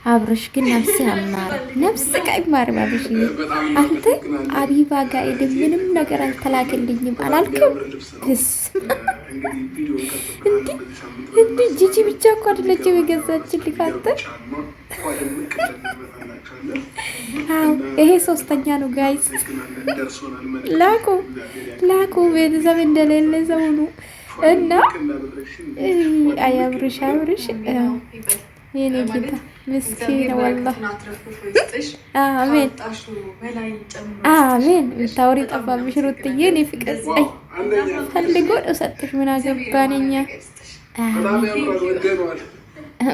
አብርሽ ግን ነፍስ ያማረ ነፍስ ቀይማር አብርሽ አንተ አቢባ ጋር ሄደህ ምንም ነገር አልተላከልኝም አላልክም? እንዲ ጂጂ ብቻ እኮ አይደለችም የገዛችልኝ አንተ። ይሄ ሶስተኛ ነው ጋይስ። ላኩ ቤተሰብ እንደሌለ ሰው ነው እና አብርሽ የኔ ጌታ ምስኪን ወላሂ። አሜን አሜን። የምታወሪ ጠፋብሽ ሩትዬ። እኔ ፍቅር ፈልጎ ነው ሰጥሽ። ምን አገባን እኛ።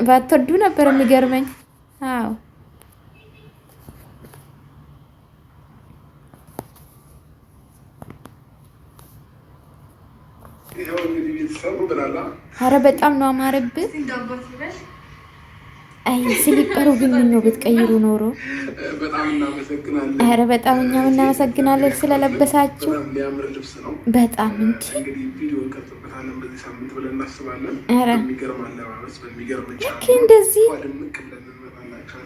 ባትወዱ ነበር የሚገርመኝ። አዎ ኧረ በጣም ነው አማረብህ። አይ ስሊፐሩ ግን ምን ነው ብትቀይሩ ኖሮ። ኧረ በጣም እኛም እናመሰግናለን ስለለበሳችሁ። በጣም እንጂ ኧረ ልክ እንደዚህ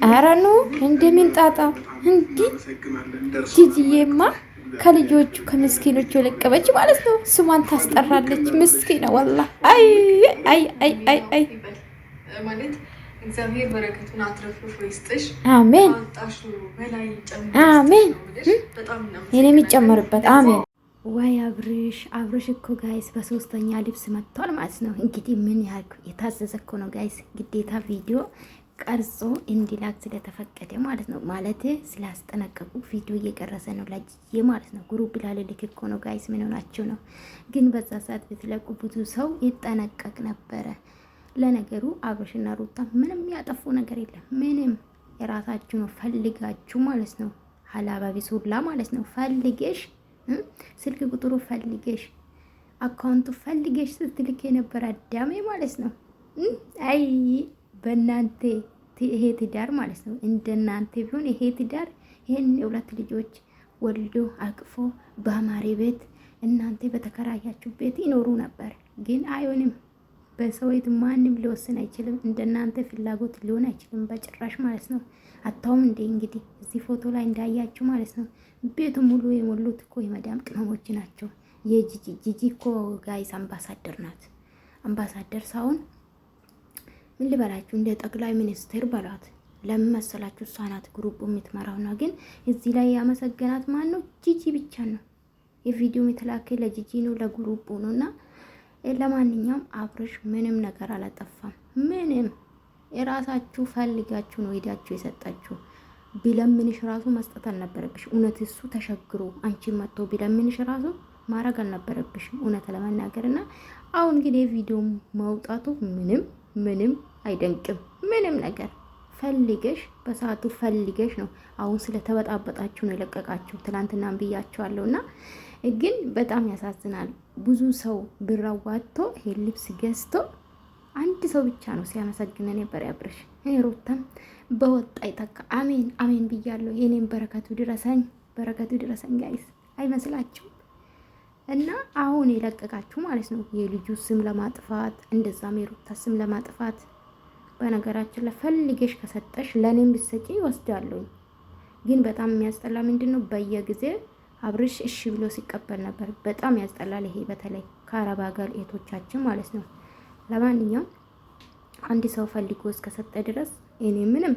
ኧረ ኑ እንደሚንጣጣ እንዲህ ጂጂዬማ ከልጆቹ ከምስኪኖቹ የለቀበች ማለት ነው። ስሟን ታስጠራለች። ምስኪና ወላሂ። አይ አይ አይ አይ አይ ማለት እግዚአብሔር በረከቱን አትረፍርፎ ይስጥሽ። አሜን አሜን። የኔ የሚጨመርበት አሜን። ወይ አብርሽ እኮ ጋይስ በሶስተኛ ልብስ መጥቷል ማለት ነው። እንግዲህ ምን ያህል የታዘዘ እኮ ነው ጋይስ። ግዴታ ቪዲዮ ቀርጾ እንዲላክ ስለተፈቀደ ማለት ነው። ማለት ስላስጠነቀቁ ቪዲዮ እየቀረጸ ነው ለጂጂ ማለት ነው። ግሩፕ ላልልክ እኮ ነው ጋይስ። ምን ሆናችሁ ነው ግን? በዛ ሰዓት ብትለቁ ብዙ ሰው ይጠነቀቅ ነበረ። ለነገሩ አብርሽና ሩታ ምንም ያጠፉ ነገር የለም። ምንም የራሳችሁ ነው ፈልጋችሁ ማለት ነው። ሀላባቢ ሱላ ማለት ነው። ፈልገሽ ስልክ ቁጥሩ ፈልገሽ አካውንቱ ፈልገሽ ስትልክ የነበረ አዳሜ ማለት ነው። አይ በእናንተ ይሄ ትዳር ማለት ነው። እንደናንተ ቢሆን ይሄ ትዳር ይሄን የሁለት ልጆች ወልዶ አቅፎ በአማሬ ቤት እናንተ በተከራያችሁ ቤት ይኖሩ ነበር። ግን አይሆንም። በሰው ቤት ማንም ሊወስን አይችልም። እንደናንተ ፍላጎት ሊሆን አይችልም በጭራሽ ማለት ነው። አታውም እንዴ እንግዲህ እዚህ ፎቶ ላይ እንዳያችሁ ማለት ነው። ቤቱ ሙሉ የሞሉት እኮ የመዳም ቅመሞች ናቸው። የጂጂ እኮ ጋይስ አምባሳደር ናት። አምባሳደር ሳይሆን ምን ልበላችሁ እንደ ጠቅላይ ሚኒስትር በሏት። ለምን መሰላችሁ? እሷ ናት ግሩፕ የምትመራው ነው። ግን እዚህ ላይ ያመሰገናት ማን ነው? ጂጂ ብቻ ነው። የቪዲዮ የተላከ ለጂጂ ነው ለግሩፕ ነውና ለማንኛውም አብርሽ ምንም ነገር አላጠፋም። ምንም የራሳችሁ ፈልጋችሁ ነው ሄዳችሁ የሰጣችሁ። ቢለምንሽ ራሱ መስጠት አልነበረብሽ። እውነት እሱ ተሸግሮ አንቺ መጥቶ ቢለምንሽ ራሱ ማድረግ አልነበረብሽ እውነት ለመናገርና አሁን ግን የቪዲዮ መውጣቱ ምንም አይደንቅም። ምንም ነገር ፈልገሽ በሰዓቱ ፈልገሽ ነው። አሁን ስለተበጣበጣችሁ ነው የለቀቃችሁ። ትናንትና ብያችኋለሁና ግን በጣም ያሳዝናል። ብዙ ሰው ብር አዋጥቶ ይሄ ልብስ ገዝቶ አንድ ሰው ብቻ ነው ሲያመሰግነን ነበር አብርሽ። ሩታም በወጣ ይተካ። አሜን አሜን ብያለሁ። የኔም በረከቱ ድረሰኝ ጋይስ አይመስላችሁ? እና አሁን የለቀቃችሁ ማለት ነው የልጁ ስም ለማጥፋት እንደዛም የሩታ ስም ለማጥፋት። በነገራችን ላይ ፈልገሽ ከሰጠሽ ለኔም ብትሰጪ ይወስዳለሁ። ግን በጣም የሚያስጠላ ምንድነው በየጊዜ አብርሽ እሺ ብሎ ሲቀበል ነበር። በጣም ያስጠላል። ይሄ በተለይ ከአረብ ሀገር እህቶቻችን ማለት ነው። ለማንኛውም አንድ ሰው ፈልጎ እስከሰጠ ድረስ እኔ ምንም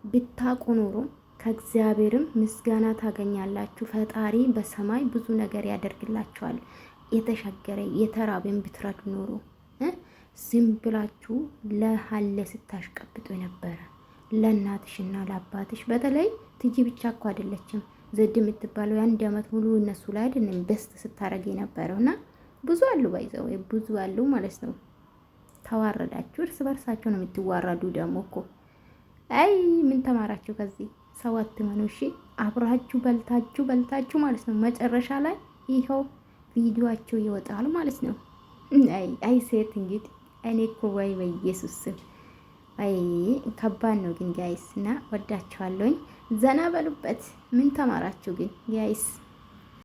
ብታውቁ ኖሮ ከእግዚአብሔርም ምስጋና ታገኛላችሁ። ፈጣሪ በሰማይ ብዙ ነገር ያደርግላችኋል። የተሻገረ የተራበን ብትረዱ ኖሮ ዝም ብላችሁ ለሀለ ስታሽቀብጡ ነበረ። ለእናትሽና ለአባትሽ በተለይ ትጂ ብቻ እኮ አይደለችም ዘድ የምትባለው የአንድ አመት ሙሉ እነሱ ላይ አይደለም በስት ስታረግ የነበረውና ብዙ አሉ ባይዘው ብዙ አሉ ማለት ነው። ተዋረዳችሁ። እርስ በርሳችሁ ነው የምትዋረዱ። ደግሞ እኮ አይ ምን ተማራችሁ ከዚህ? ሰው አትመኑ እሺ። አብራችሁ በልታችሁ ማለት ነው። መጨረሻ ላይ ይኸው ቪዲዮአቸው ይወጣል ማለት ነው። አይ ሴት እንግዲህ እኔ እኮ ወይ በኢየሱስ አይ ከባድ ነው ግን ጋይስ እና ወዳችኋለሁኝ። ዘና በሉበት። ምን ተማራችሁ ግን ጋይስ?